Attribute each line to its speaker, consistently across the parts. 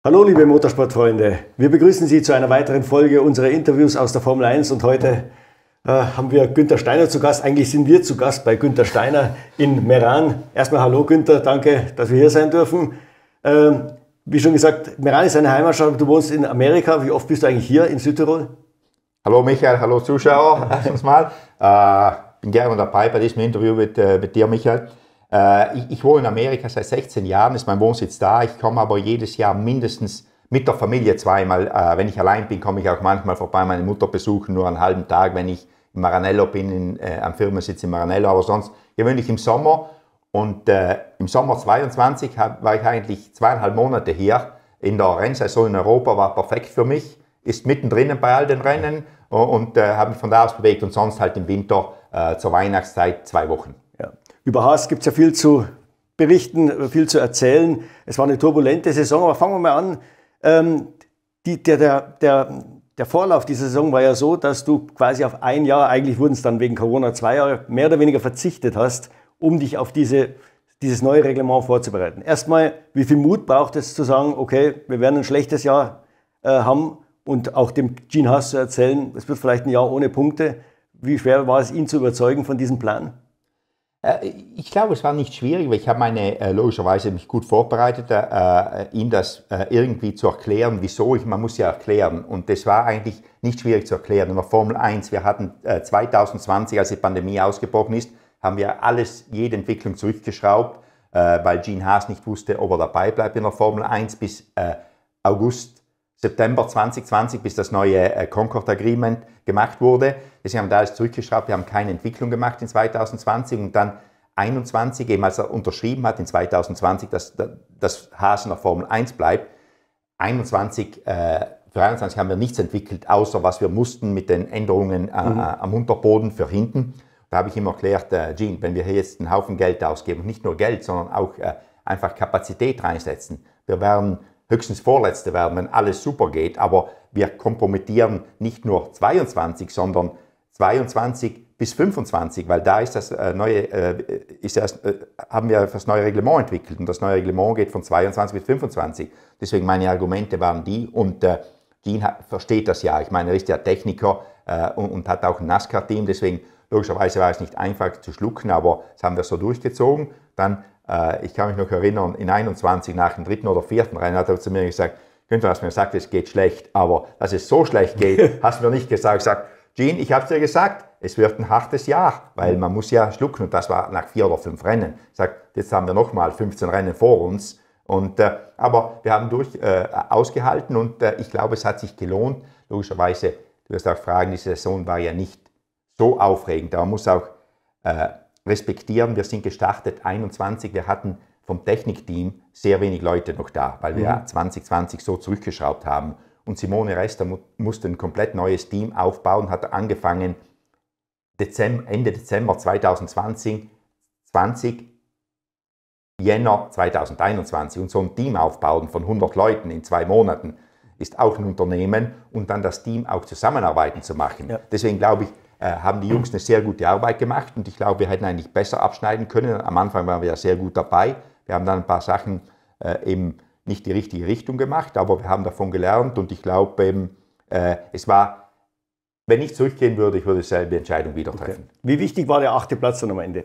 Speaker 1: Hallo liebe Motorsportfreunde, wir begrüßen Sie zu einer weiteren Folge unserer Interviews aus der Formel 1 und heute haben wir Günther Steiner zu Gast. Eigentlich sind wir zu Gast bei Günther Steiner in Meran. Erstmal hallo Günther, danke, dass wir hier sein dürfen. Wie schon gesagt, Meran ist eine Heimatstadt, du wohnst in Amerika. Wie oft bist du eigentlich hier in Südtirol?
Speaker 2: Hallo Michael, hallo Zuschauer, erstens mal. Bin gerne dabei bei diesem Interview mit dir, Michael. Ich wohne in Amerika seit 16 Jahren, ist mein Wohnsitz da. Ich komme aber jedes Jahr mindestens mit der Familie zweimal. Wenn ich allein bin, komme ich auch manchmal vorbei, meine Mutter besuchen, nur einen halben Tag, wenn ich in Maranello bin, am Firmensitz in Maranello, aber sonst gewöhnlich im Sommer. Und im Sommer 22 war ich eigentlich 2,5 Monate hier. In der Rennsaison in Europa war perfekt für mich, ist mittendrin bei all den Rennen und habe mich von da aus bewegt und sonst halt im Winter zur Weihnachtszeit 2 Wochen.
Speaker 1: Ja. Über Haas gibt es ja viel zu berichten, viel zu erzählen. Es war eine turbulente Saison, aber fangen wir mal an. Der Vorlauf dieser Saison war ja so, dass du quasi auf ein Jahr, eigentlich wurden es dann wegen Corona 2 Jahre, mehr oder weniger verzichtet hast, um dich auf dieses neue Reglement vorzubereiten. Erstmal, wie viel Mut braucht es zu sagen, okay, wir werden ein schlechtes Jahr haben und auch dem Gene Haas zu erzählen, es wird vielleicht ein Jahr ohne Punkte. Wie schwer war es, ihn zu überzeugen von diesem Plan?
Speaker 2: Ich glaube, es war nicht schwierig, weil ich habe logischerweise mich gut vorbereitet, ihm das irgendwie zu erklären, wieso man muss ja erklären. Und das war eigentlich nicht schwierig zu erklären. In der Formel 1, wir hatten 2020, als die Pandemie ausgebrochen ist, haben wir jede Entwicklung zurückgeschraubt, weil Gene Haas nicht wusste, ob er dabei bleibt in der Formel 1 bis September 2020, bis das neue Concord Agreement gemacht wurde. Deswegen haben wir da alles zurückgeschraubt, wir haben keine Entwicklung gemacht in 2020 und dann 2021, eben als er unterschrieben hat in 2020, dass Haas in der Formel 1 bleibt, für 2021 haben wir nichts entwickelt, außer was wir mussten mit den Änderungen am Unterboden für hinten. Da habe ich ihm erklärt, Gene, wenn wir hier jetzt einen Haufen Geld ausgeben, nicht nur Geld, sondern auch einfach Kapazität reinsetzen, wir werden höchstens Vorletzte werden, wenn alles super geht, aber wir kompromittieren nicht nur 22, sondern 22 bis 25, weil da ist haben wir das neue Reglement entwickelt und das neue Reglement geht von 22 bis 25. Deswegen meine Argumente waren die und Gene versteht das ja. Ich meine, er ist ja Techniker und hat auch ein NASCAR-Team, deswegen logischerweise war es nicht einfach zu schlucken, aber das haben wir so durchgezogen. Dann ich kann mich noch erinnern, in 21 nach dem 3. oder 4. Rennen hat er zu mir gesagt, Günther, hast du mir gesagt, es geht schlecht, aber dass es so schlecht geht, hast du mir nicht gesagt. Ich sage, Gene, ich habe es dir gesagt, es wird ein hartes Jahr, weil man muss ja schlucken und das war nach 4 oder 5 Rennen. Ich sage, jetzt haben wir nochmal 15 Rennen vor uns, aber wir haben ausgehalten und ich glaube, es hat sich gelohnt. Logischerweise, du wirst auch fragen, die Saison war ja nicht so aufregend, aber man muss auch respektieren, wir sind gestartet 21, wir hatten vom Technikteam sehr wenig Leute noch da, weil wir 2020 so zurückgeschraubt haben. Und Simone Resta musste ein komplett neues Team aufbauen, hat angefangen Ende Dezember 2020, Jänner 2021 und so ein Team aufbauen von 100 Leuten in 2 Monaten ist auch ein Unternehmen und dann das Team auch zusammenarbeiten zu machen. Ja. Deswegen glaube ich, haben die Jungs eine sehr gute Arbeit gemacht und ich glaube, wir hätten eigentlich besser abschneiden können. Am Anfang waren wir ja sehr gut dabei. Wir haben dann ein paar Sachen eben nicht die richtige Richtung gemacht, aber wir haben davon gelernt und ich glaube eben, es war, wenn ich zurückgehen würde, ich würde dieselbe Entscheidung wieder treffen.
Speaker 1: Okay. Wie wichtig war der 8. Platz dann am Ende?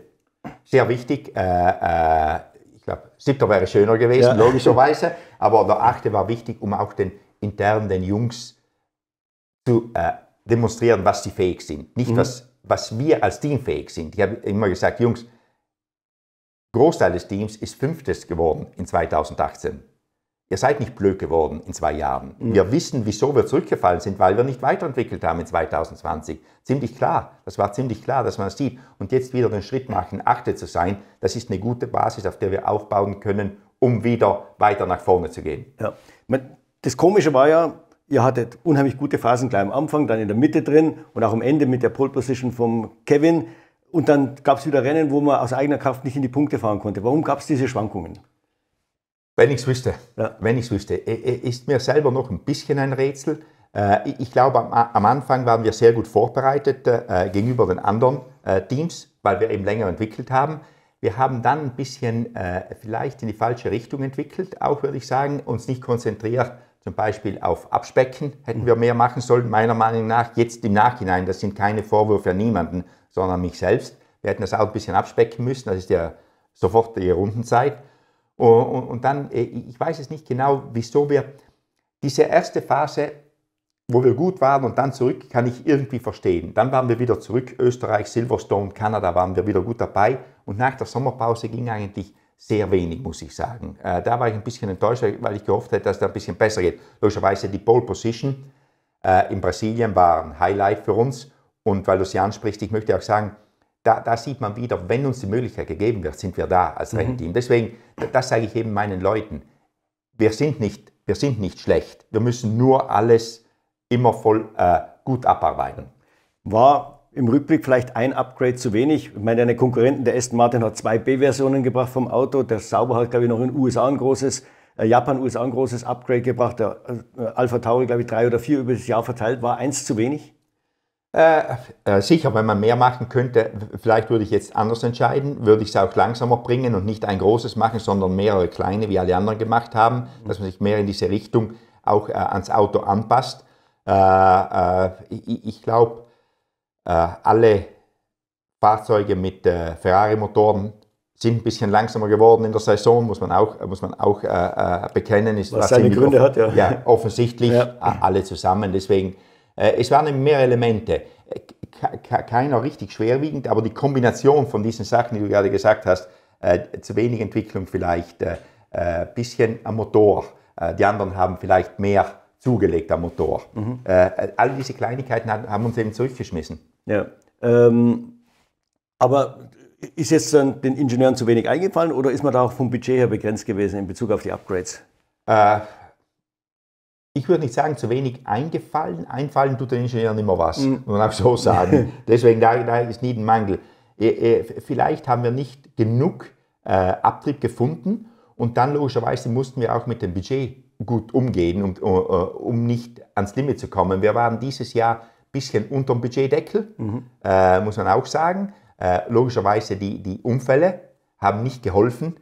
Speaker 2: Sehr wichtig. Ich glaube, 7. wäre schöner gewesen, ja. Logischerweise, aber der 8. war wichtig, um auch den Jungs zu demonstrieren, was sie fähig sind. Nicht, was wir als Team fähig sind. Ich habe immer gesagt, Jungs, Großteil des Teams ist 5. geworden in 2018. Ihr seid nicht blöd geworden in 2 Jahren. Wir wissen, wieso wir zurückgefallen sind, weil wir nicht weiterentwickelt haben in 2020. Ziemlich klar. Das war ziemlich klar, dass man das sieht. Und jetzt wieder den Schritt machen, 8. zu sein, das ist eine gute Basis, auf der wir aufbauen können, um wieder weiter nach vorne zu gehen.
Speaker 1: Ja. Das Komische war ja, ihr hattet unheimlich gute Phasen gleich am Anfang, dann in der Mitte drin und auch am Ende mit der Pole Position vom Kevin. Und dann gab es wieder Rennen, wo man aus eigener Kraft nicht in die Punkte fahren konnte. Warum gab es diese Schwankungen?
Speaker 2: Wenn ich es wüsste, ist mir selber noch ein bisschen ein Rätsel. Ich glaube, am Anfang waren wir sehr gut vorbereitet gegenüber den anderen Teams, weil wir eben länger entwickelt haben. Wir haben dann ein bisschen vielleicht in die falsche Richtung entwickelt, auch würde ich sagen, uns nicht konzentriert, zum Beispiel auf Abspecken hätten wir mehr machen sollen, meiner Meinung nach. Jetzt im Nachhinein, das sind keine Vorwürfe an niemanden, sondern an mich selbst. Wir hätten das auch ein bisschen abspecken müssen, das ist ja sofortige Rundenzeit. Und dann, ich weiß es nicht genau, wieso wir diese erste Phase, wo wir gut waren und dann zurück, kann ich irgendwie verstehen. Dann waren wir wieder zurück, Österreich, Silverstone, Kanada waren wir wieder gut dabei. Und nach der Sommerpause ging eigentlich sehr wenig, muss ich sagen. Da war ich ein bisschen enttäuscht, weil ich gehofft hätte, dass es ein bisschen besser geht. Logischerweise die Pole Position in Brasilien war ein Highlight für uns. Und weil du sie ansprichst, ich möchte auch sagen, da sieht man wieder, wenn uns die Möglichkeit gegeben wird, sind wir da als Rennteam. Deswegen, das sage ich eben meinen Leuten, wir sind nicht schlecht. Wir müssen nur alles immer voll gut abarbeiten.
Speaker 1: War im Rückblick vielleicht ein Upgrade zu wenig? Ich meine, deine Konkurrenten, der Aston Martin hat 2 B-Versionen gebracht vom Auto, der Sauber hat, glaube ich, noch in USA ein großes, Japan, USA ein großes Upgrade gebracht, der Alpha Tauri, glaube ich, 3 oder 4 über das Jahr verteilt. War eins zu wenig?
Speaker 2: Sicher, wenn man mehr machen könnte, vielleicht würde ich jetzt anders entscheiden, würde ich es auch langsamer bringen und nicht ein großes machen, sondern mehrere kleine, wie alle anderen gemacht haben, dass man sich mehr in diese Richtung auch ans Auto anpasst. Ich glaube, alle Fahrzeuge mit Ferrari-Motoren sind ein bisschen langsamer geworden in der Saison, muss man auch bekennen.
Speaker 1: Was seine Gründe hat, ja.
Speaker 2: Ja, offensichtlich, alle zusammen. Deswegen, es waren mehrere Elemente. Keiner richtig schwerwiegend, aber die Kombination von diesen Sachen, die du gerade gesagt hast, zu wenig Entwicklung vielleicht, bisschen am Motor. Die anderen haben vielleicht mehr zugelegt am Motor. All diese Kleinigkeiten haben uns eben zurückgeschmissen.
Speaker 1: Ja, aber ist jetzt dann den Ingenieuren zu wenig eingefallen oder ist man da auch vom Budget her begrenzt gewesen in Bezug auf die Upgrades?
Speaker 2: Ich würde nicht sagen, zu wenig eingefallen. Einfallen tut den Ingenieuren immer was, muss man auch so sagen. Deswegen, da ist nie ein Mangel. Vielleicht haben wir nicht genug Abtrieb gefunden und dann logischerweise mussten wir auch mit dem Budget gut umgehen, um nicht ans Limit zu kommen. Wir waren dieses Jahr ein bisschen unter dem Budgetdeckel, muss man auch sagen. Logischerweise die Unfälle haben nicht geholfen,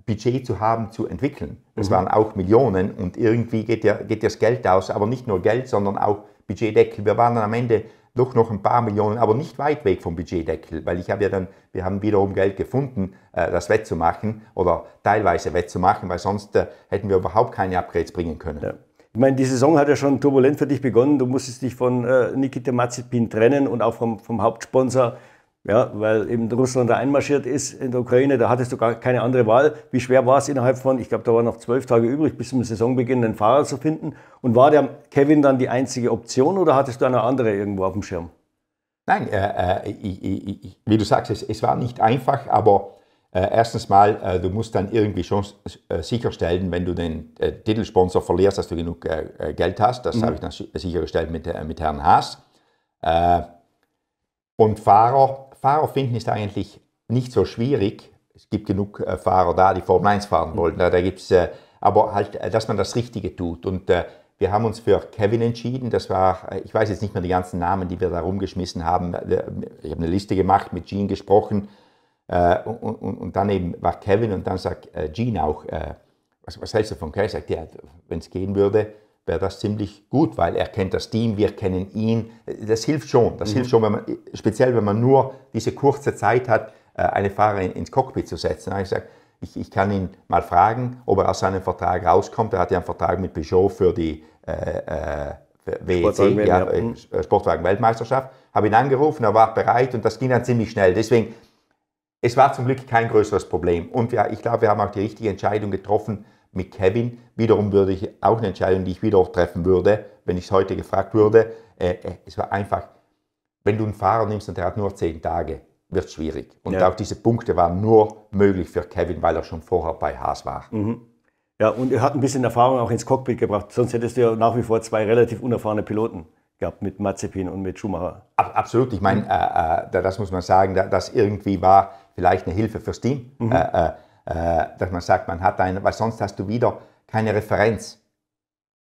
Speaker 2: Budget zu haben, zu entwickeln. Das waren auch Millionen und irgendwie geht das Geld aus, aber nicht nur Geld, sondern auch Budgetdeckel. Wir waren dann am Ende doch noch ein paar Millionen, aber nicht weit weg vom Budgetdeckel, weil wir haben wiederum Geld gefunden, das wettzumachen oder teilweise wettzumachen, weil sonst hätten wir überhaupt keine Upgrades bringen können. Ja.
Speaker 1: Ich meine, die Saison hat ja schon turbulent für dich begonnen. Du musstest dich von Nikita Mazepin trennen und auch vom Hauptsponsor. Ja, weil eben Russland da einmarschiert ist in der Ukraine, da hattest du gar keine andere Wahl. Wie schwer war es innerhalb von, ich glaube, da waren noch 12 Tage übrig, bis zum Saisonbeginn einen Fahrer zu finden? Und war der Kevin dann die einzige Option oder hattest du eine andere irgendwo auf dem Schirm?
Speaker 2: Nein, wie du sagst, es war nicht einfach, aber erstens mal, du musst dann irgendwie schon sicherstellen, wenn du den Titelsponsor verlierst, dass du genug Geld hast. Das habe ich dann sichergestellt mit Herrn Haas. Und Fahrer finden ist eigentlich nicht so schwierig. Es gibt genug Fahrer da, die Formel 1 fahren wollen. Da gibt's, aber halt, dass man das Richtige tut. Und wir haben uns für Kevin entschieden. Das war, ich weiß jetzt nicht mehr die ganzen Namen, die wir da rumgeschmissen haben. Ich habe eine Liste gemacht, mit Gene gesprochen. Und dann eben war Kevin und dann sagt Gene auch, was hältst du von Kevin? Sagt, ja, wenn es gehen würde, wäre das ziemlich gut, weil er kennt das Team, wir kennen ihn. Das hilft schon. Das hilft schon, speziell wenn man nur diese kurze Zeit hat, eine Fahrerin ins Cockpit zu setzen. Ich sage, ich kann ihn mal fragen, ob er aus seinem Vertrag rauskommt. Er hat ja einen Vertrag mit Peugeot für die WEC, Sportwagen-Weltmeisterschaft. Habe ihn angerufen, er war bereit und das ging dann ziemlich schnell. Deswegen, es war zum Glück kein größeres Problem. Und ja, ich glaube, wir haben auch die richtige Entscheidung getroffen mit Kevin. Wiederum würde ich auch eine Entscheidung, die ich wieder treffen würde, wenn ich es heute gefragt würde. Es war einfach, wenn du einen Fahrer nimmst und der hat nur 10 Tage, wird es schwierig. Und auch diese Punkte waren nur möglich für Kevin, weil er schon vorher bei Haas war.
Speaker 1: Ja, und er hat ein bisschen Erfahrung auch ins Cockpit gebracht. Sonst hättest du ja nach wie vor 2 relativ unerfahrene Piloten gehabt, mit Mazepin und mit Schumacher.
Speaker 2: Absolut. Ich meine, das muss man sagen, das irgendwie war vielleicht eine Hilfe fürs Team. Dass man sagt, man hat einen, weil sonst hast du wieder keine Referenz.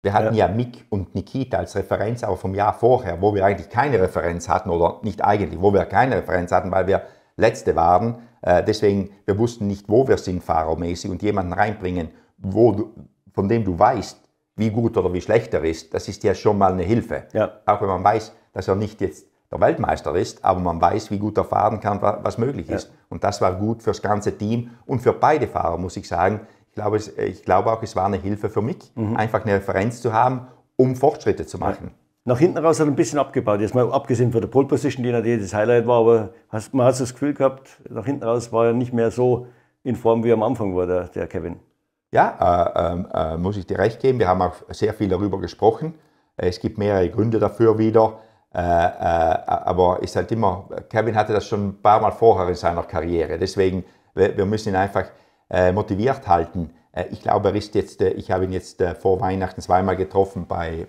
Speaker 2: Wir hatten ja Mick und Nikita als Referenz, aber vom Jahr vorher, wo wir eigentlich keine Referenz hatten, oder nicht eigentlich, wo wir keine Referenz hatten, weil wir Letzte waren, Deswegen, wir wussten nicht, wo wir sind fahrermäßig und jemanden reinbringen, von dem du weißt, wie gut oder wie schlecht er ist, das ist ja schon mal eine Hilfe.
Speaker 1: Ja.
Speaker 2: Auch wenn man weiß, dass er nicht jetzt der Weltmeister ist, aber man weiß, wie gut er fahren kann, was möglich ist. Und das war gut fürs ganze Team und für beide Fahrer, muss ich sagen. Ich glaube auch, es war eine Hilfe für mich, einfach eine Referenz zu haben, um Fortschritte zu machen.
Speaker 1: Nach hinten raus hat er ein bisschen abgebaut, jetzt mal abgesehen von der Pole Position, die natürlich das Highlight war, aber man hat so das Gefühl gehabt, nach hinten raus war er nicht mehr so in Form, wie er am Anfang war, der Kevin.
Speaker 2: Ja, muss ich dir recht geben, wir haben auch sehr viel darüber gesprochen. Es gibt mehrere Gründe dafür wieder, aber ist halt immer, Kevin hatte das schon ein paar Mal vorher in seiner Karriere, deswegen, wir müssen ihn einfach motiviert halten. Ich glaube, ich habe ihn jetzt vor Weihnachten zweimal getroffen bei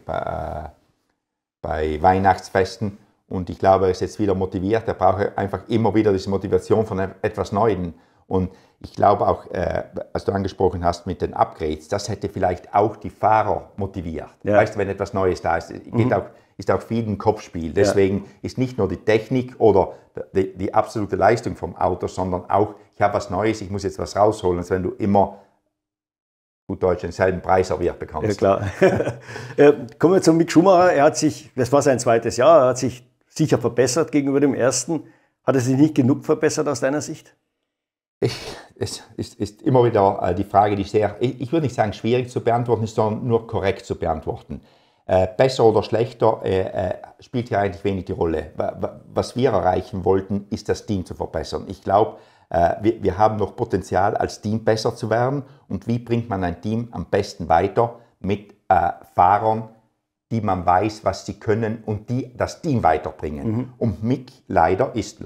Speaker 2: Weihnachtsfesten und ich glaube, er ist jetzt wieder motiviert. Er braucht einfach immer wieder diese Motivation von etwas Neuem. Und ich glaube auch, als du angesprochen hast mit den Upgrades, das hätte vielleicht auch die Fahrer motiviert. Ja. Weißt du, wenn etwas Neues da ist, ist auch viel ein Kopfspiel. Deswegen ist nicht nur die Technik oder die absolute Leistung vom Auto, sondern auch, ich habe was Neues, ich muss jetzt was rausholen, als wenn du immer gut Deutsch denselben Preis serviert bekommst.
Speaker 1: Ja, klar. Kommen wir zum Mick Schumacher. Das war sein zweites Jahr, er hat sich sicher verbessert gegenüber dem ersten. Hat er sich nicht genug verbessert aus deiner Sicht?
Speaker 2: Es ist immer wieder die Frage, die ich würde nicht sagen schwierig zu beantworten ist, sondern nur korrekt zu beantworten. Besser oder schlechter spielt ja eigentlich wenig die Rolle. Was wir erreichen wollten, ist das Team zu verbessern. Ich glaube, wir haben noch Potenzial, als Team besser zu werden. Und wie bringt man ein Team am besten weiter? Mit Fahrern, die man weiß, was sie können und die das Team weiterbringen. Und Mick ist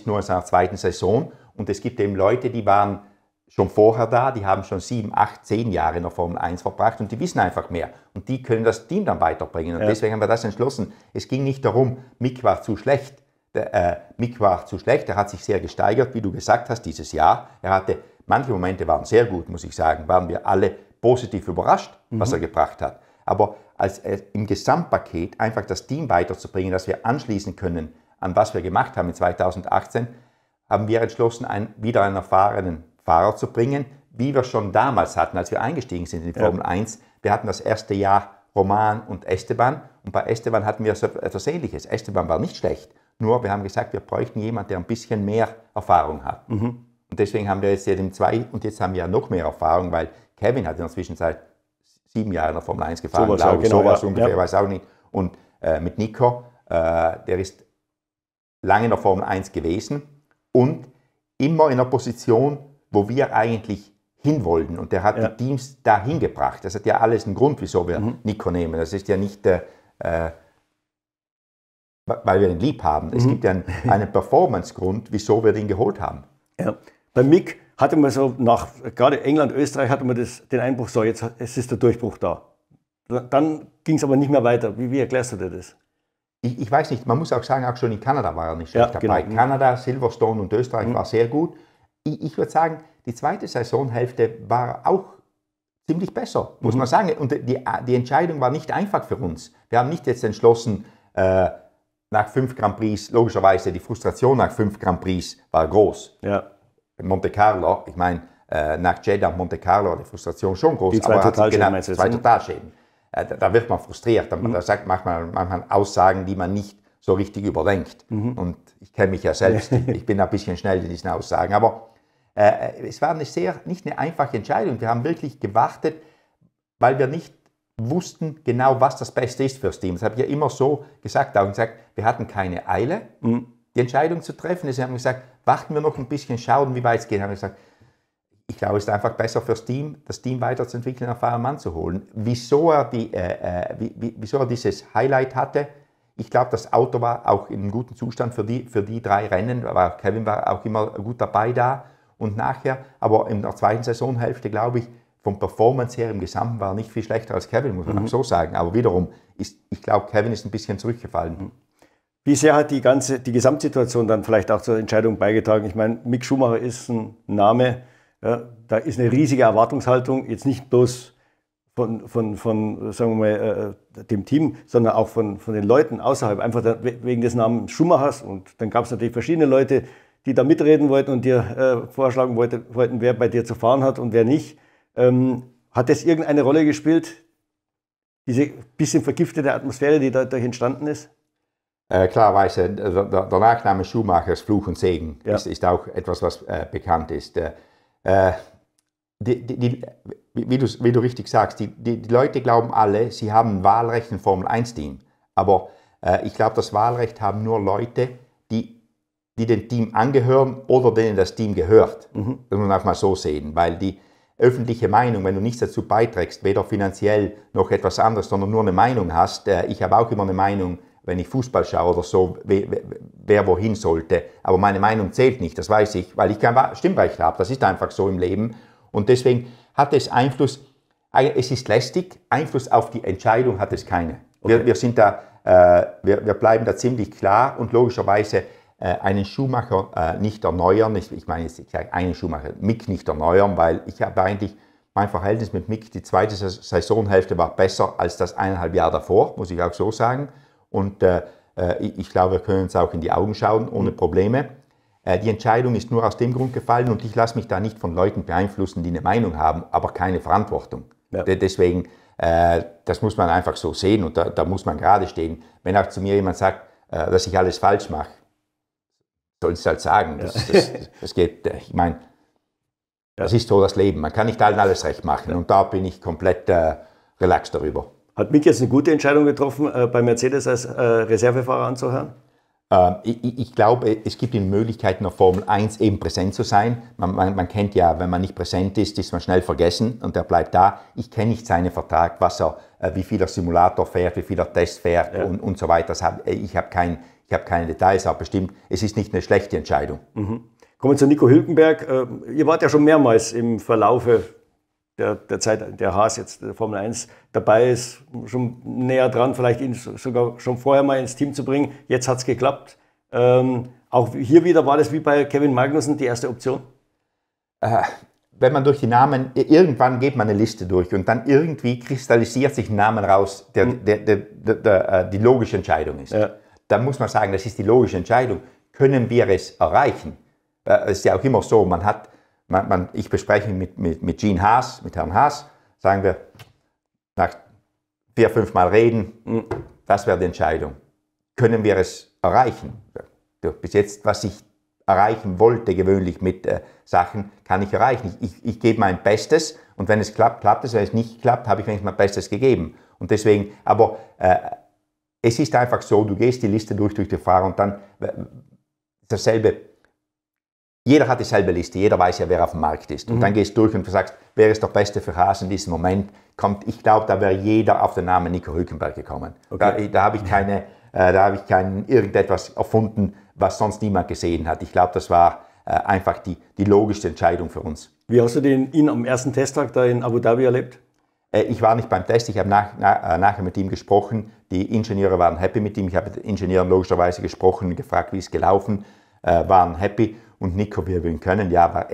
Speaker 2: nur in seiner zweiten Saison. Und es gibt eben Leute, die waren schon vorher da, die haben schon 7, 8, 10 Jahre in der Formel 1 verbracht und die wissen einfach mehr. Und die können das Team dann weiterbringen. Und deswegen haben wir das entschlossen. Es ging nicht darum, Mick war zu schlecht. Mick war zu schlecht, er hat sich sehr gesteigert, wie du gesagt hast, dieses Jahr. Manche Momente waren sehr gut, muss ich sagen, waren wir alle positiv überrascht, was er gebracht hat. Aber im Gesamtpaket einfach das Team weiterzubringen, dass wir anschließen können, an was wir gemacht haben in 2018, haben wir entschlossen, wieder einen erfahrenen Fahrer zu bringen, wie wir schon damals hatten, als wir eingestiegen sind in die Formel 1. Wir hatten das erste Jahr Romain und Esteban und bei Esteban hatten wir etwas Ähnliches. Esteban war nicht schlecht, nur wir haben gesagt, wir bräuchten jemanden, der ein bisschen mehr Erfahrung hat. Und deswegen haben wir jetzt den 2 und jetzt haben wir ja noch mehr Erfahrung, weil Kevin hat in der Zwischenzeit 7 Jahre in der Formel 1 gefahren, glaube ich, sowas ungefähr, weiß auch nicht. Und mit Nico, der ist lange in der Formel 1 gewesen und immer in einer Position, wo wir eigentlich hinwollten. Und der hat die Teams dahin gebracht. Das hat ja alles einen Grund, wieso wir Nico nehmen. Das ist ja nicht, weil wir ihn lieb haben. Es gibt ja einen Performance-Grund, wieso wir den geholt haben.
Speaker 1: Ja. Bei Mick hatte man so gerade England, Österreich, hatte man den Einbruch, so jetzt ist der Durchbruch da. Dann ging es aber nicht mehr weiter. Wie erklärst du dir das?
Speaker 2: Ich weiß nicht, man muss auch sagen, auch schon in Kanada war er nicht schlecht dabei. Genau. Kanada, Silverstone und Österreich war sehr gut. Ich würde sagen, die zweite Saisonhälfte war auch ziemlich besser, muss man sagen. Und die Entscheidung war nicht einfach für uns. Wir haben nicht jetzt entschlossen, nach 5 Grand Prix, logischerweise die Frustration nach 5 Grand Prix war groß. Ja. Monte Carlo, ich meine, nach Jeddah und Monte Carlo war die Frustration schon groß.
Speaker 1: Die zwei Totalschäden.
Speaker 2: Zwei Totalschäden. Da wird man frustriert, da macht man manchmal Aussagen, die man nicht so richtig überdenkt. Und ich kenne mich ja selbst, ich bin ein bisschen schnell in diesen Aussagen. Aber es war nicht eine einfache Entscheidung. Wir haben wirklich gewartet, weil wir nicht wussten genau, was das Beste ist fürs Team. Das habe ich ja immer so gesagt, wir hatten keine Eile, die Entscheidung zu treffen. Deswegen haben wir gesagt, warten wir noch ein bisschen, schauen, wie weit es geht. Haben wir gesagt, ich glaube, es ist einfach besser fürs Team, das Team weiterzuentwickeln, einen erfahrenen Mann zu holen. Wieso er dieses Highlight hatte, ich glaube, das Auto war auch in einem guten Zustand für die 3 Rennen. Aber Kevin war auch immer gut dabei da. Und nachher, aber in der zweiten Saisonhälfte, glaube ich, vom Performance her im Gesamten war er nicht viel schlechter als Kevin, muss man auch so sagen. Aber wiederum, ich glaube, Kevin ist ein bisschen zurückgefallen.
Speaker 1: Wie sehr hat die Gesamtsituation dann vielleicht auch zur Entscheidung beigetragen? Ich meine, Mick Schumacher ist ein Name, ja, da ist eine riesige Erwartungshaltung, jetzt nicht bloß von sagen wir mal, dem Team, sondern auch von den Leuten außerhalb, einfach wegen des Namens Schumachers. Und dann gab es natürlich verschiedene Leute, die da mitreden wollten und dir vorschlagen wollten, wer bei dir zu fahren hat und wer nicht. Hat das irgendeine Rolle gespielt, diese bisschen vergiftete Atmosphäre, die dadurch entstanden ist?
Speaker 2: Klarerweise, der Nachname Schumacher ist Fluch und Segen, ist auch etwas, was bekannt ist. Wie du richtig sagst, die Leute glauben alle, sie haben ein Wahlrecht im Formel-1-Team. Aber ich glaube, das Wahlrecht haben nur Leute, die dem Team angehören oder denen das Team gehört. Das muss man auch mal so sehen, weil die öffentliche Meinung, wenn du nichts dazu beiträgst, weder finanziell noch etwas anderes, sondern nur eine Meinung hast. Ich habe auch immer eine Meinung, wenn ich Fußball schaue oder so, wer wohin sollte. Aber meine Meinung zählt nicht, das weiß ich, weil ich kein Stimmrecht habe. Das ist einfach so im Leben. Und deswegen hat es Einfluss, es ist lästig, Einfluss auf die Entscheidung hat es keine. Okay. Wir bleiben da ziemlich klar und logischerweise einen Schumacher nicht erneuern. Ich meine jetzt einen Schumacher, Mick nicht erneuern, weil ich habe eigentlich mein Verhältnis mit Mick, die zweite Saisonhälfte war besser als das 1,5 Jahr davor, muss ich auch so sagen. Und ich glaube, wir können uns auch in die Augen schauen, ohne Probleme. Die Entscheidung ist nur aus dem Grund gefallen und ich lasse mich da nicht von Leuten beeinflussen, die eine Meinung haben, aber keine Verantwortung. Ja. Deswegen, das muss man einfach so sehen und da muss man gerade stehen. Wenn auch zu mir jemand sagt, dass ich alles falsch mache, soll ich es halt sagen. Das geht, ich meine, das ist so das Leben. Man kann nicht allen alles recht machen und da bin ich komplett relaxed darüber.
Speaker 1: Hat Mick jetzt eine gute Entscheidung getroffen, bei Mercedes als Reservefahrer anzuhören?
Speaker 2: Ich glaube, es gibt die Möglichkeit, in der Formel 1 eben präsent zu sein. Man kennt ja, wenn man nicht präsent ist man schnell vergessen und er bleibt da. Ich kenne nicht seinen Vertrag, wie viel er Simulator fährt, wie viel er Test fährt und so weiter. Ich habe keine Details, aber bestimmt, es ist nicht eine schlechte Entscheidung.
Speaker 1: Kommen wir zu Nico Hülkenberg. Ihr wart ja schon mehrmals im Verlaufe der Zeit, der Haas jetzt der Formel 1 dabei ist, schon näher dran, vielleicht ihn sogar schon vorher mal ins Team zu bringen. Jetzt hat es geklappt. Auch hier wieder war das wie bei Kevin Magnussen die erste Option?
Speaker 2: Wenn man durch die Namen, irgendwann geht man eine Liste durch und dann irgendwie kristallisiert sich ein Name raus, der die logische Entscheidung ist. Ja. Dann muss man sagen, das ist die logische Entscheidung. Können wir es erreichen? Es ist ja auch immer so, ich bespreche mit Gene Haas, mit Herrn Haas, sagen wir, nach 4-5 Mal reden, das wäre die Entscheidung. Können wir es erreichen? Bis jetzt, was ich erreichen wollte, gewöhnlich mit Sachen, kann ich erreichen. Ich gebe mein Bestes und wenn es klappt, klappt es. Wenn es nicht klappt, habe ich wenigstens mein Bestes gegeben. Und deswegen, aber es ist einfach so, du gehst die Liste durch die Fahrer und dann dasselbe. Jeder hat dieselbe Liste, jeder weiß ja, wer auf dem Markt ist. Und dann gehst du durch und du sagst, wer ist der Beste für Haas in diesem Moment? Ich glaube, da wäre jeder auf den Namen Nico Hülkenberg gekommen. Okay. Da habe ich kein irgendetwas erfunden, was sonst niemand gesehen hat. Ich glaube, das war einfach die logischste Entscheidung für uns.
Speaker 1: Wie hast du ihn am ersten Testtag da in Abu Dhabi erlebt?
Speaker 2: Ich war nicht beim Test, ich habe nachher mit ihm gesprochen. Die Ingenieure waren happy mit ihm. Ich habe mit den Ingenieuren logischerweise gesprochen, gefragt, wie es gelaufen, waren happy. Und Nico, wie wir ihn können, ja,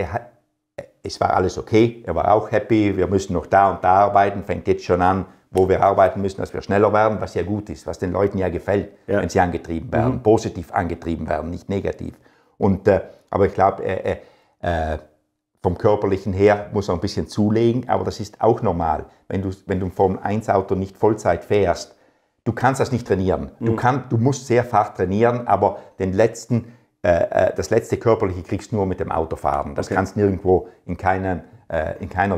Speaker 2: es war alles okay, er war auch happy, wir müssen noch da und da arbeiten, fängt jetzt schon an, wo wir arbeiten müssen, dass wir schneller werden, was ja gut ist, was den Leuten ja gefällt, wenn sie angetrieben werden, positiv angetrieben werden, nicht negativ. Aber ich glaube, vom Körperlichen her muss er ein bisschen zulegen, aber das ist auch normal. Wenn du ein Formel-1-Auto nicht Vollzeit fährst, du kannst das nicht trainieren. Du musst sehr hart trainieren, aber das letzte Körperliche kriegst du nur mit dem Autofahren. Das kannst du nirgendwo in keiner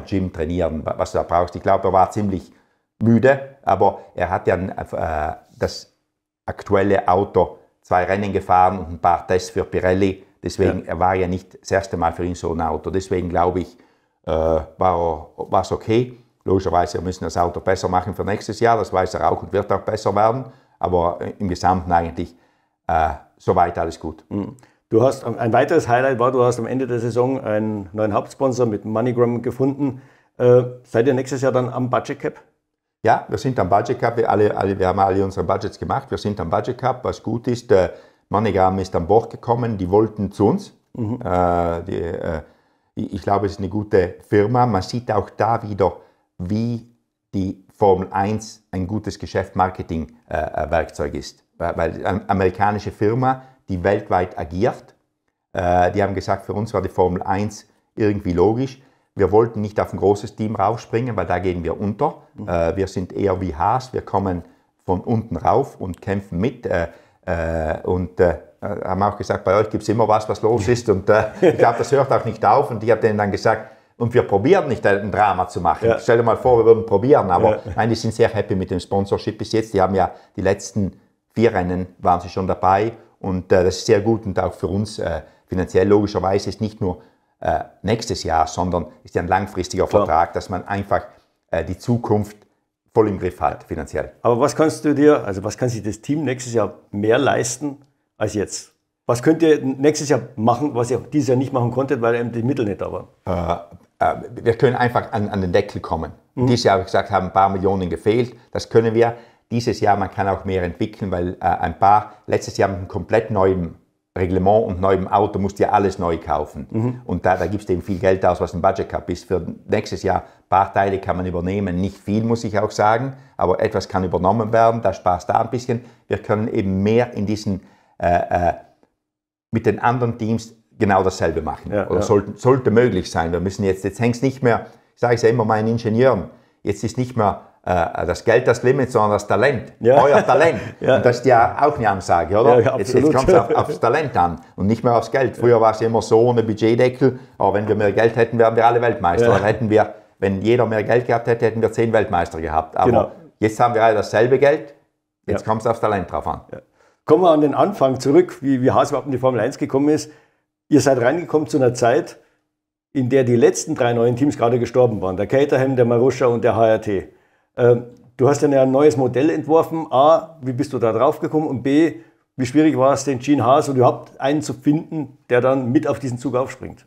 Speaker 2: Gym trainieren, was du da brauchst. Ich glaube, er war ziemlich müde, aber er hat ja das aktuelle Auto 2 Rennen gefahren und ein paar Tests für Pirelli. Deswegen, er war ja nicht das erste Mal für ihn so ein Auto. Deswegen glaube ich, war es okay. Logischerweise, wir müssen das Auto besser machen für nächstes Jahr. Das weiß er auch und wird auch besser werden. Aber im Gesamten eigentlich soweit alles gut.
Speaker 1: Du hast ein weiteres Highlight du hast am Ende der Saison einen neuen Hauptsponsor mit MoneyGram gefunden. Seid ihr nächstes Jahr dann am Budget Cap?
Speaker 2: Ja, wir sind am Budget Cap. Wir haben alle unsere Budgets gemacht. Wir sind am Budget Cap, was gut ist. MoneyGram ist an Bord gekommen. Die wollten zu uns. Ich glaube, es ist eine gute Firma. Man sieht auch da wieder, wie die Formel 1 ein gutes Geschäftsmarketing-Werkzeug ist. Weil eine amerikanische Firma, die weltweit agiert, Die haben gesagt, für uns war die Formel 1 irgendwie logisch. Wir wollten nicht auf ein großes Team raufspringen, weil da gehen wir unter. Wir sind eher wie Haas, wir kommen von unten rauf und kämpfen mit. Haben auch gesagt, bei euch gibt es immer was los ist. Und ich glaube, das hört auch nicht auf. Und ich habe denen dann gesagt, und wir probieren nicht ein Drama zu machen. Ja. Stell dir mal vor, wir würden probieren. Aber nein, die sind sehr happy mit dem Sponsorship bis jetzt. Die haben ja die letzten 4 Rennen waren sie schon dabei. Und das ist sehr gut und auch für uns finanziell logischerweise ist nicht nur nächstes Jahr, sondern ist ja ein langfristiger Vertrag, dass man einfach die Zukunft voll im Griff hat, finanziell.
Speaker 1: Aber was kann sich das Team nächstes Jahr mehr leisten als jetzt? Was könnt ihr nächstes Jahr machen, was ihr dieses Jahr nicht machen konntet, weil eben die Mittel nicht da waren?
Speaker 2: Wir können einfach an den Deckel kommen. Dieses Jahr, habe ich gesagt, haben ein paar Millionen gefehlt. Das können wir. Dieses Jahr, man kann auch mehr entwickeln, weil letztes Jahr mit einem komplett neuen Reglement und neuem Auto musst du ja alles neu kaufen. Und da gibst du eben viel Geld aus, was ein Budget Cup ist. Für nächstes Jahr, ein paar Teile kann man übernehmen, nicht viel, muss ich auch sagen, aber etwas kann übernommen werden, da sparst du da ein bisschen. Wir können eben mehr in diesen, mit den anderen Teams genau dasselbe machen. Oder sollte möglich sein. Wir müssen jetzt hängt es nicht mehr, ich sage es ja immer meinen Ingenieuren, jetzt ist nicht mehr das Geld das Limit, sondern das Talent. Euer Talent. Und das ist ja auch eine Ansage, oder?
Speaker 1: Ja,
Speaker 2: jetzt kommt es aufs Talent an und nicht mehr aufs Geld. Früher war es immer so ohne Budgetdeckel, aber wenn wir mehr Geld hätten, wären wir alle Weltmeister. Dann hätten wir, wenn jeder mehr Geld gehabt hätte, hätten wir 10 Weltmeister gehabt. Aber jetzt haben wir alle dasselbe Geld, jetzt kommt es aufs Talent drauf an. Ja.
Speaker 1: Kommen wir an den Anfang zurück, wie Haas überhaupt in die Formel 1 gekommen ist. Ihr seid reingekommen zu einer Zeit, in der die letzten 3 neuen Teams gerade gestorben waren. Der Caterham, der Marussia und der HRT. Du hast ja ein neues Modell entworfen. A, wie bist du da drauf gekommen? Und B, wie schwierig war es, den Gene Haas oder überhaupt einen zu finden, der dann mit auf diesen Zug aufspringt?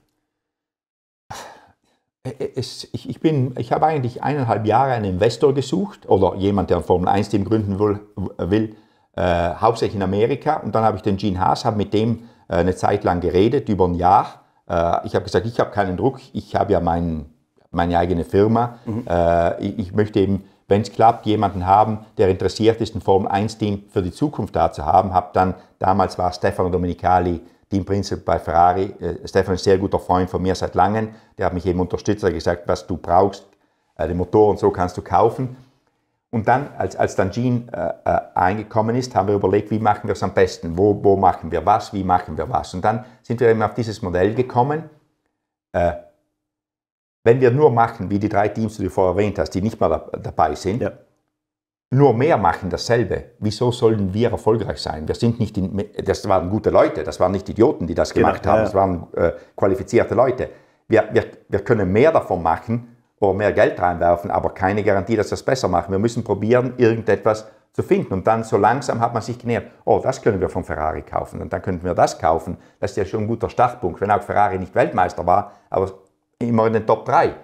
Speaker 2: Ich habe eigentlich 1,5 Jahre einen Investor gesucht oder jemand, der ein Formel-1-Team gründen will, hauptsächlich in Amerika. Und dann habe ich den Gene Haas, habe mit dem eine Zeit lang geredet, über ein Jahr. Ich habe gesagt, ich habe keinen Druck, ich habe ja meine eigene Firma. Ich möchte eben, wenn es klappt, jemanden haben, der interessiert ist, ein Formel-1-Team für die Zukunft da zu haben. Damals war Stefano Domenicali Teamprinzip bei Ferrari. Stefano ist ein sehr guter Freund von mir seit langem. Der hat mich eben unterstützt, hat gesagt, was du brauchst, den Motor und so kannst du kaufen. Und dann, als dann Gene eingekommen ist, haben wir überlegt, wie machen wir es am besten? Wo machen wir was? Wie machen wir was? Und dann sind wir eben auf dieses Modell gekommen. Wenn wir nur machen, wie die 3 Teams, die du vorher erwähnt hast, die nicht mehr dabei sind, nur mehr machen dasselbe, wieso sollen wir erfolgreich sein? Wir sind nicht das waren gute Leute, das waren nicht Idioten, die das gemacht haben, das waren qualifizierte Leute. Wir können mehr davon machen oder mehr Geld reinwerfen, aber keine Garantie, dass wir es besser machen. Wir müssen probieren, irgendetwas zu finden. Und dann so langsam hat man sich genähert, das können wir von Ferrari kaufen und dann könnten wir das kaufen. Das ist ja schon ein guter Startpunkt, wenn auch Ferrari nicht Weltmeister war, aber immer in den Top 3.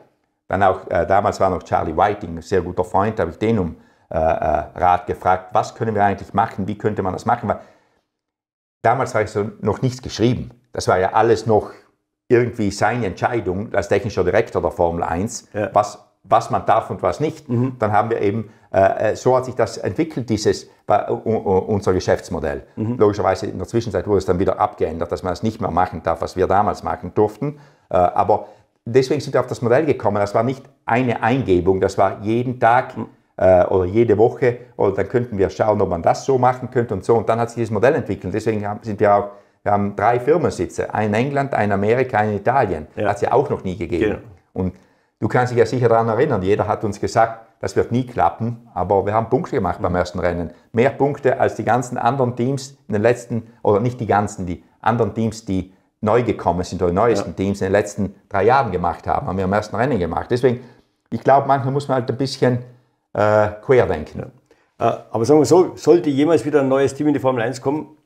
Speaker 2: Dann auch, damals war noch Charlie Whiting, ein sehr guter Freund, da habe ich den um Rat gefragt, was können wir eigentlich machen, wie könnte man das machen, weil damals war so noch nichts geschrieben. Das war ja alles noch irgendwie seine Entscheidung als technischer Direktor der Formel 1, was man darf und was nicht. Dann haben wir eben, so hat sich das entwickelt, unser Geschäftsmodell. Logischerweise in der Zwischenzeit wurde es dann wieder abgeändert, dass man es nicht mehr machen darf, was wir damals machen durften. Aber deswegen sind wir auf das Modell gekommen. Das war nicht eine Eingebung, das war jeden Tag oder jede Woche. Oder dann könnten wir schauen, ob man das so machen könnte und so. Und dann hat sich dieses Modell entwickelt. Deswegen wir haben 3 Firmensitze, einen in England, einen in Amerika, einen in Italien. Das hat es ja auch noch nie gegeben. Und du kannst dich ja sicher daran erinnern, jeder hat uns gesagt, das wird nie klappen, aber wir haben Punkte gemacht beim ersten Rennen. Mehr Punkte als die ganzen anderen Teams in den letzten, oder nicht die ganzen, die anderen Teams, die neu gekommen sind, oder die neuesten Teams in den letzten 3 Jahren gemacht haben wir am ersten Rennen gemacht. Deswegen, ich glaube, manchmal muss man halt ein bisschen querdenken.
Speaker 1: Aber sagen wir so, sollte jemals wieder ein neues Team in die Formel 1 kommen,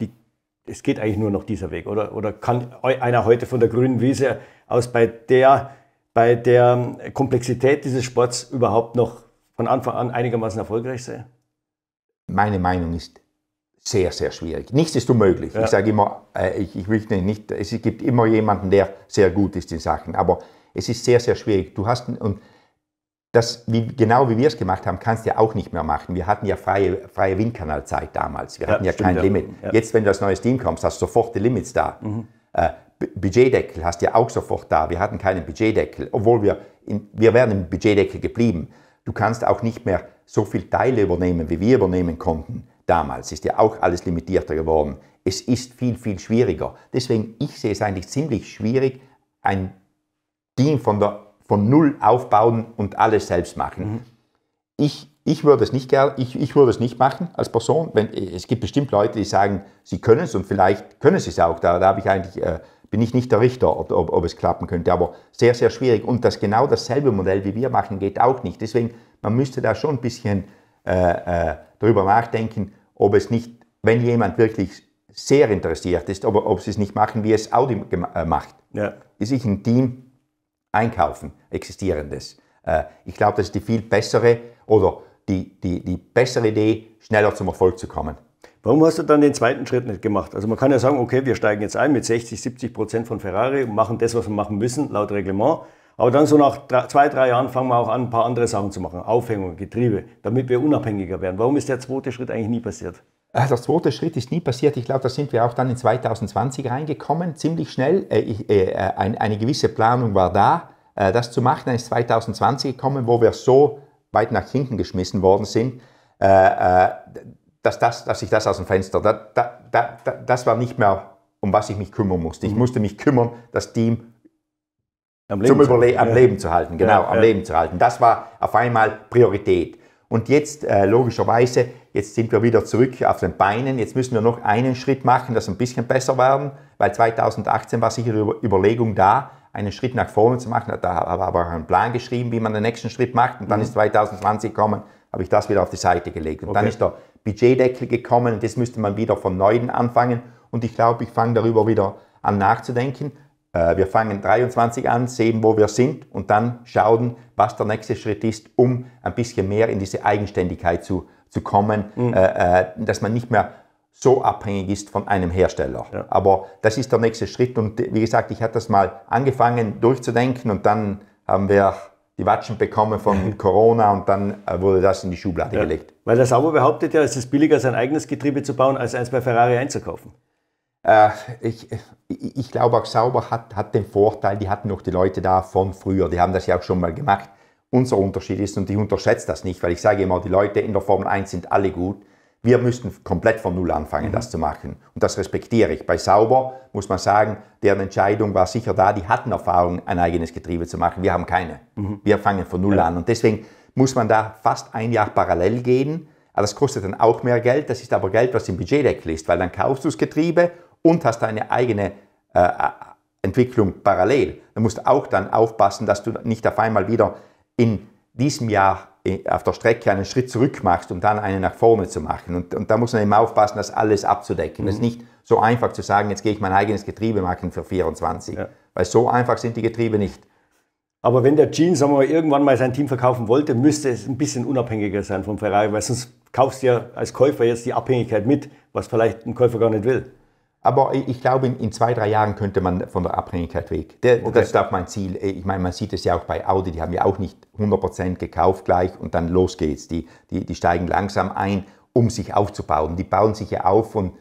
Speaker 1: es geht eigentlich nur noch dieser Weg, oder kann einer heute von der grünen Wiese aus bei der Komplexität dieses Sports überhaupt noch von Anfang an einigermaßen erfolgreich sein?
Speaker 2: Meine Meinung ist sehr, sehr schwierig. Nichts ist unmöglich. Ich sage immer, ich möchte nicht, es gibt immer jemanden, der sehr gut ist in Sachen, aber es ist sehr, sehr schwierig. Und das, genau wie wir es gemacht haben, kannst du ja auch nicht mehr machen. Wir hatten ja freie Windkanalzeit damals. Wir hatten ja kein Limit. Ja. Jetzt, wenn du als neues Team kommst, hast du sofort die Limits da. Budgetdeckel hast du ja auch sofort da. Wir hatten keinen Budgetdeckel, obwohl wir wären im Budgetdeckel geblieben. Du kannst auch nicht mehr so viele Teile übernehmen, wie wir übernehmen konnten. Damals ist ja auch alles limitierter geworden. Es ist viel, viel schwieriger. Deswegen, ich sehe es eigentlich ziemlich schwierig, ein Team von null aufbauen und alles selbst machen. Ich würde es nicht ich würde es nicht machen als Person. Es gibt bestimmt Leute, die sagen, sie können es und vielleicht können sie es auch. Da habe ich eigentlich, bin ich nicht der Richter, ob es klappen könnte, aber sehr, sehr schwierig. Und genau dasselbe Modell, wie wir machen, geht auch nicht. Deswegen, man müsste da schon ein bisschen darüber nachdenken, ob es nicht, wenn jemand wirklich sehr interessiert ist, ob sie es nicht machen, wie es Audi macht. Ja. Sich ein Team einkaufen, existierendes. Ich glaube, das ist die viel bessere oder die bessere Idee, schneller zum Erfolg zu kommen.
Speaker 1: Warum hast du dann den zweiten Schritt nicht gemacht? Also man kann ja sagen, okay, wir steigen jetzt ein mit 60-70% von Ferrari und machen das, was wir machen müssen, laut Reglement. Aber dann so nach 2-3 Jahren fangen wir auch an, ein paar andere Sachen zu machen. Aufhängung, Getriebe, damit wir unabhängiger werden. Warum ist der zweite Schritt eigentlich nie passiert?
Speaker 2: Der zweite Schritt ist nie passiert. Ich glaube, da sind wir auch dann in 2020 reingekommen, ziemlich schnell. Eine gewisse Planung war da, das zu machen. Dann ist 2020 gekommen, wo wir so weit nach hinten geschmissen worden sind, dass ich das aus dem Fenster, das war nicht mehr, um was ich mich kümmern musste. Ich musste mich kümmern, das Team am Leben zu halten. Genau, am Leben zu halten. Das war auf einmal Priorität. Und jetzt, logischerweise, jetzt sind wir wieder zurück auf den Beinen. Jetzt müssen wir noch einen Schritt machen, das ein bisschen besser werden, weil 2018 war sicher die Überlegung da, einen Schritt nach vorne zu machen. Da habe ich aber einen Plan geschrieben, wie man den nächsten Schritt macht. Und dann ist 2020 gekommen, habe ich das wieder auf die Seite gelegt. Und dann ist der Budgetdeckel gekommen und jetzt müsste man wieder von Neuem anfangen. Und ich glaube, ich fange darüber wieder an nachzudenken. Wir fangen 23 an, sehen, wo wir sind und dann schauen, was der nächste Schritt ist, um ein bisschen mehr in diese Eigenständigkeit zu kommen, dass man nicht mehr so abhängig ist von einem Hersteller. Ja. Aber das ist der nächste Schritt und wie gesagt, ich hatte das mal angefangen durchzudenken und dann haben wir die Watschen bekommen von Corona und dann wurde das in die Schublade gelegt.
Speaker 1: Weil der Sauber behauptet ja, es ist billiger, sein eigenes Getriebe zu bauen, als eins bei Ferrari einzukaufen.
Speaker 2: Ich glaube, auch Sauber hat den Vorteil, die hatten noch die Leute da von früher, die haben das ja auch schon mal gemacht. Unser Unterschied ist, und ich unterschätze das nicht, weil ich sage immer, die Leute in der Formel 1 sind alle gut. Wir müssten komplett von Null anfangen, das zu machen. Und das respektiere ich. Bei Sauber muss man sagen, deren Entscheidung war sicher da, die hatten Erfahrung, ein eigenes Getriebe zu machen. Wir haben keine. Wir fangen von Null an. Und deswegen muss man da fast ein Jahr parallel gehen. Aber das kostet dann auch mehr Geld. Das ist aber Geld, was im Budgetdeckel ist, weil dann kaufst du das Getriebe und hast deine eigene Entwicklung parallel. Du musst auch dann aufpassen, dass du nicht auf einmal wieder in diesem Jahr auf der Strecke einen Schritt zurück machst, um dann einen nach vorne zu machen. Und da muss man eben aufpassen, das alles abzudecken. Es ist nicht so einfach zu sagen, jetzt gehe ich mein eigenes Getriebe machen für 24. Ja. Weil so einfach sind die Getriebe nicht.
Speaker 1: Aber wenn der Gene, sagen wir mal, irgendwann mal sein Team verkaufen wollte, müsste es ein bisschen unabhängiger sein vom Ferrari, weil sonst kaufst du ja als Käufer jetzt die Abhängigkeit mit, was vielleicht ein Käufer gar nicht will.
Speaker 2: Aber ich glaube, in 2-3 Jahren könnte man von der Abhängigkeit weg. Das ist auch mein Ziel. Ich meine, man sieht es ja auch bei Audi, die haben ja auch nicht 100% gekauft gleich und dann los geht's. Die steigen langsam ein, um sich aufzubauen. Die bauen sich ja auf und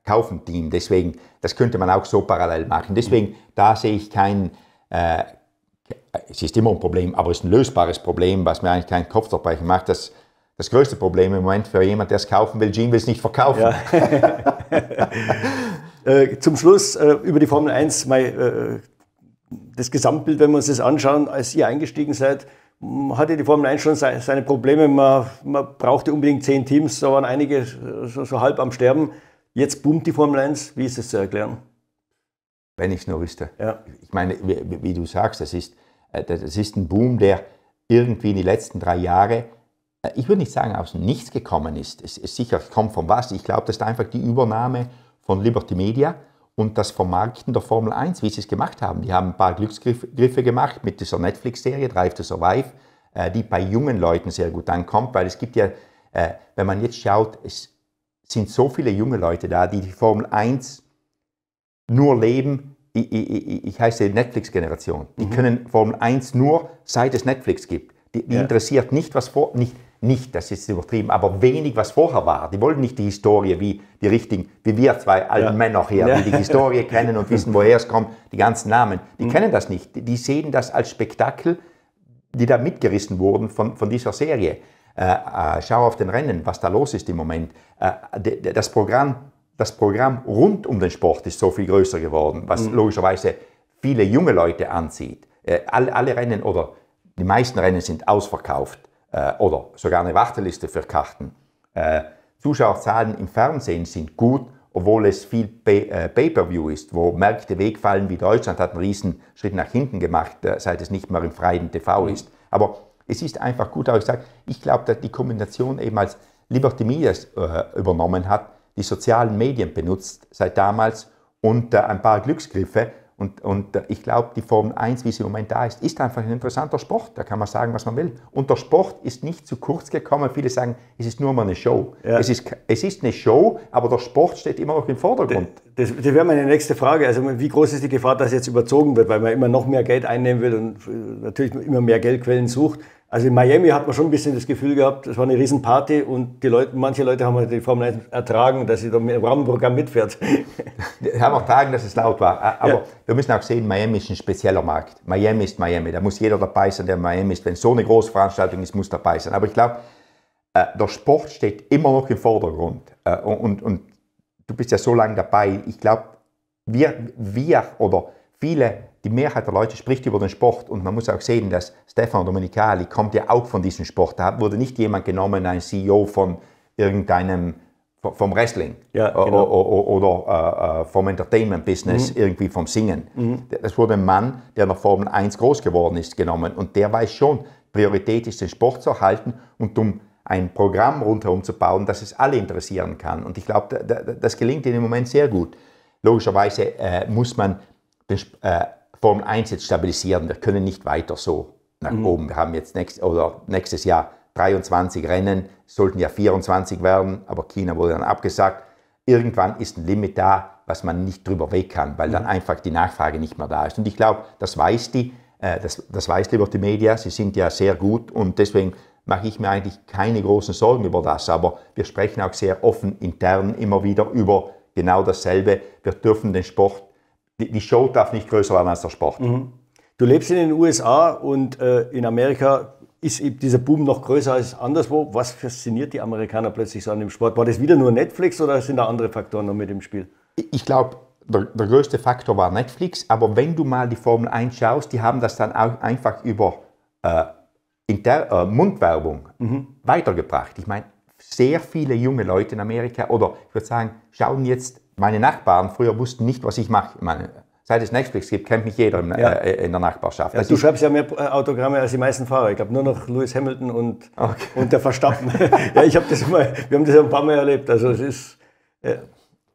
Speaker 2: kaufen ein Team. Deswegen, das könnte man auch so parallel machen. Deswegen, da sehe ich keinen, es ist immer ein Problem, aber es ist ein lösbares Problem, was mir eigentlich keinen Kopfzerbrechen macht. Das größte Problem im Moment für jemanden, der es kaufen will, Gene will es nicht verkaufen.
Speaker 1: Ja. Zum Schluss über die Formel 1, das Gesamtbild, wenn wir uns das anschauen, als ihr eingestiegen seid, hatte die Formel 1 schon seine Probleme. Man brauchte unbedingt 10 Teams, da waren einige so halb am Sterben. Jetzt boomt die Formel 1. Wie ist es zu erklären?
Speaker 2: Wenn ich es nur wüsste.
Speaker 1: Ja.
Speaker 2: Ich meine, wie du sagst, das ist ein Boom, der irgendwie in die letzten 3 Jahre, ich würde nicht sagen, aus dem Nichts gekommen ist. Es ist sicher, kommt von was. Ich glaube, das ist einfach die Übernahme von Liberty Media und das Vermarkten der Formel 1, wie sie es gemacht haben. Die haben ein paar Glücksgriffe gemacht mit dieser Netflix-Serie Drive to Survive, die bei jungen Leuten sehr gut ankommt, weil es gibt ja, wenn man jetzt schaut, es sind so viele junge Leute da, die die Formel 1 nur leben. Ich heiße Netflix-Generation. Die können Formel 1 nur, seit es Netflix gibt. Die interessiert nicht, was nicht, das ist übertrieben, aber wenig, was vorher war. Die wollten nicht die Historie wie die richtigen, wie wir zwei alten Männer hier, die die Historie kennen und wissen, woher es kommt, die ganzen Namen. Die kennen das nicht. Die sehen das als Spektakel, die da mitgerissen wurden von dieser Serie. Schau auf den Rennen, was da los ist im Moment. Das Programm rund um den Sport ist so viel größer geworden, was logischerweise viele junge Leute anzieht. Alle Rennen oder die meisten Rennen sind ausverkauft oder sogar eine Warteliste für Karten. Zuschauerzahlen im Fernsehen sind gut, obwohl es viel Pay-per-View ist, wo Märkte wegfallen, wie Deutschland hat einen riesen Schritt nach hinten gemacht, seit es nicht mehr im freien TV ist. Aber es ist einfach gut, aber ich glaube, dass die Kombination eben als Liberty Media übernommen hat, die sozialen Medien benutzt seit damals und ein paar Glücksgriffe. Und ich glaube, die Formel 1, wie sie im Moment da ist einfach ein interessanter Sport. Da kann man sagen, was man will. Und der Sport ist nicht zu kurz gekommen. Viele sagen, es ist nur mal eine Show. Ja. Es ist eine Show, aber der Sport steht immer noch im Vordergrund.
Speaker 1: Das wäre meine nächste Frage. Also wie groß ist die Gefahr, dass jetzt überzogen wird, weil man immer noch mehr Geld einnehmen will und natürlich immer mehr Geldquellen sucht? Also in Miami hat man schon ein bisschen das Gefühl gehabt, es war eine Riesenparty und manche Leute haben halt die Formel 1 ertragen, dass sie da im Rahmenprogramm mitfährt.
Speaker 2: Die haben ertragen, dass es laut war. Aber wir müssen auch sehen, Miami ist ein spezieller Markt. Miami ist Miami. Da muss jeder dabei sein, der in Miami ist. Wenn so eine große Veranstaltung ist, muss dabei sein. Aber ich glaube, der Sport steht immer noch im Vordergrund. Und du bist ja so lange dabei. Ich glaube, wir oder viele, die Mehrheit der Leute spricht über den Sport und man muss auch sehen, dass Stefano Domenicali kommt ja auch von diesem Sport. Da wurde nicht jemand genommen, ein CEO von vom Wrestling oder vom Entertainment-Business, irgendwie vom Singen. Das wurde ein Mann, der nach Formel 1 groß geworden ist, genommen und der weiß schon, Priorität ist, den Sport zu erhalten und um ein Programm rundherum zu bauen, das es alle interessieren kann. Und ich glaube, das gelingt ihnen im Moment sehr gut. Logischerweise muss man Formel 1 jetzt stabilisieren. Wir können nicht weiter so nach oben. Wir haben jetzt nächstes Jahr 23 Rennen, es sollten ja 24 werden, aber China wurde dann abgesagt. Irgendwann ist ein Limit da, was man nicht drüber weg kann, weil dann einfach die Nachfrage nicht mehr da ist. Und ich glaube, das weiß das weiß Liberty Media, sie sind ja sehr gut und deswegen mache ich mir eigentlich keine großen Sorgen über das. Aber wir sprechen auch sehr offen intern immer wieder über genau dasselbe. Wir dürfen den Sport, die Show darf nicht größer werden als der Sport.
Speaker 1: Du lebst in den USA und in Amerika ist dieser Boom noch größer als anderswo. Was fasziniert die Amerikaner plötzlich so an dem Sport? War das wieder nur Netflix oder sind da andere Faktoren noch mit im Spiel?
Speaker 2: Ich glaube, der größte Faktor war Netflix, aber wenn du mal die Formel 1 schaust, die haben das dann auch einfach über Mundwerbung weitergebracht. Ich meine, sehr viele junge Leute in Amerika, oder ich würde sagen, schauen jetzt, meine Nachbarn früher wussten nicht, was ich mache. Ich meine, seit es Netflix gibt, kennt mich jeder in der Nachbarschaft.
Speaker 1: Ja, du schreibst ja mehr Autogramme als die meisten Fahrer. Ich glaube nur noch Lewis Hamilton und der Verstappen. Ja, wir haben das ja ein paar Mal erlebt. Also es ist...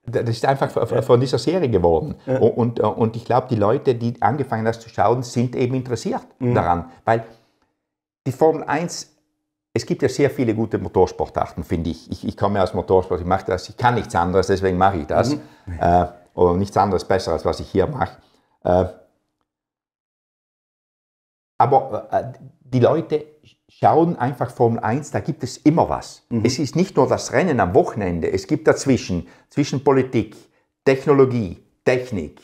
Speaker 2: Das ist einfach von dieser Serie geworden. Ja. Und ich glaube, die Leute, die angefangen haben, das zu schauen, sind eben interessiert daran. Weil die Formel 1, es gibt ja sehr viele gute Motorsportarten, finde ich. Ich komme aus Motorsport, ich mache das, ich kann nichts anderes, deswegen mache ich das. Oder nichts anderes besser, als was ich hier mache. Aber die Leute schauen einfach Formel 1, da gibt es immer was. Es ist nicht nur das Rennen am Wochenende, es gibt dazwischen, zwischen Politik, Technologie, Technik,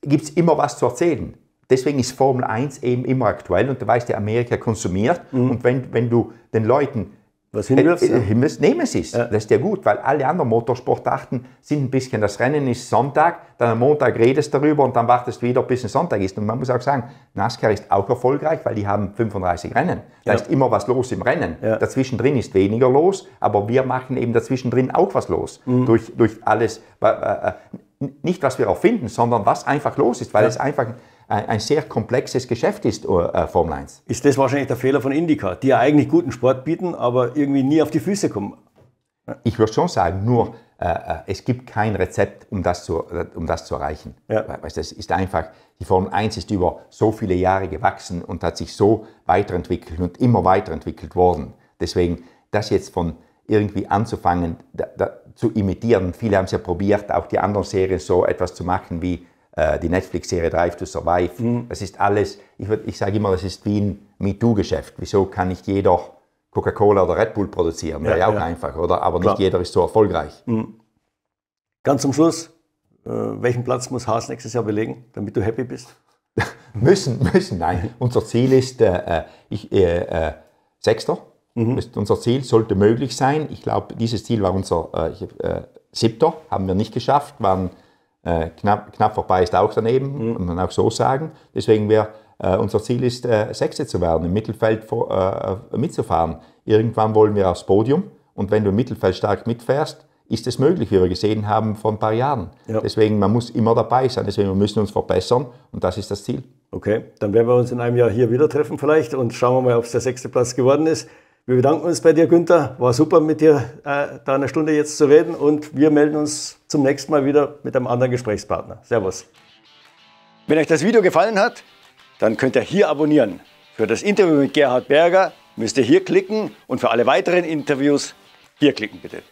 Speaker 2: gibt es immer was zu erzählen. Deswegen ist Formel 1 eben immer aktuell und du weißt ja, Amerika konsumiert und wenn du den Leuten
Speaker 1: was hinwirfst,
Speaker 2: nehmen sie es. Ja. Das ist ja gut, weil alle anderen Motorsportarten sind ein bisschen, das Rennen ist Sonntag, dann am Montag redest du darüber und dann wartest du wieder, bis es Sonntag ist. Und man muss auch sagen, NASCAR ist auch erfolgreich, weil die haben 35 Rennen. Da ist immer was los im Rennen. Ja. Dazwischen drin ist weniger los, aber wir machen eben dazwischen drin auch was los. Durch alles, nicht was wir erfinden, sondern was einfach los ist, weil es einfach ein sehr komplexes Geschäft ist, Formel 1.
Speaker 1: Ist das wahrscheinlich der Fehler von IndyCar, die ja eigentlich guten Sport bieten, aber irgendwie nie auf die Füße kommen?
Speaker 2: Ich würde schon sagen, nur es gibt kein Rezept, um das zu erreichen. Ja. Das ist einfach, die Formel 1 ist über so viele Jahre gewachsen und hat sich so weiterentwickelt und immer weiterentwickelt worden. Deswegen, das jetzt von irgendwie anzufangen, zu imitieren, viele haben es ja probiert, auch die anderen Serien so etwas zu machen wie die Netflix-Serie Drive to Survive. Das ist alles, ich sage immer, das ist wie ein MeToo-Geschäft. Wieso kann nicht jeder Coca-Cola oder Red Bull produzieren. Wäre ja auch einfach, oder? Aber nicht jeder ist so erfolgreich.
Speaker 1: Ganz zum Schluss, welchen Platz muss Haas nächstes Jahr belegen, damit du happy bist?
Speaker 2: müssen, nein. Unser Ziel ist Sechster. Unser Ziel sollte möglich sein. Ich glaube, dieses Ziel war unser Siebter, haben wir nicht geschafft, waren knapp vorbei, ist auch daneben, kann man auch so sagen. Deswegen unser Ziel ist, Sechste zu werden, im Mittelfeld mitzufahren. Irgendwann wollen wir aufs Podium und wenn du im Mittelfeld stark mitfährst, ist es möglich, wie wir gesehen haben vor ein paar Jahren. Ja. Deswegen, man muss immer dabei sein, deswegen wir müssen uns verbessern und das ist das Ziel.
Speaker 1: Okay, dann werden wir uns in einem Jahr hier wieder treffen vielleicht und schauen wir mal, ob es der 6. Platz geworden ist. Wir bedanken uns bei dir, Günther. War super, mit dir da eine Stunde jetzt zu reden und wir melden uns zum nächsten Mal wieder mit einem anderen Gesprächspartner. Servus. Wenn euch das Video gefallen hat, dann könnt ihr hier abonnieren. Für das Interview mit Gerhard Berger müsst ihr hier klicken und für alle weiteren Interviews hier klicken bitte.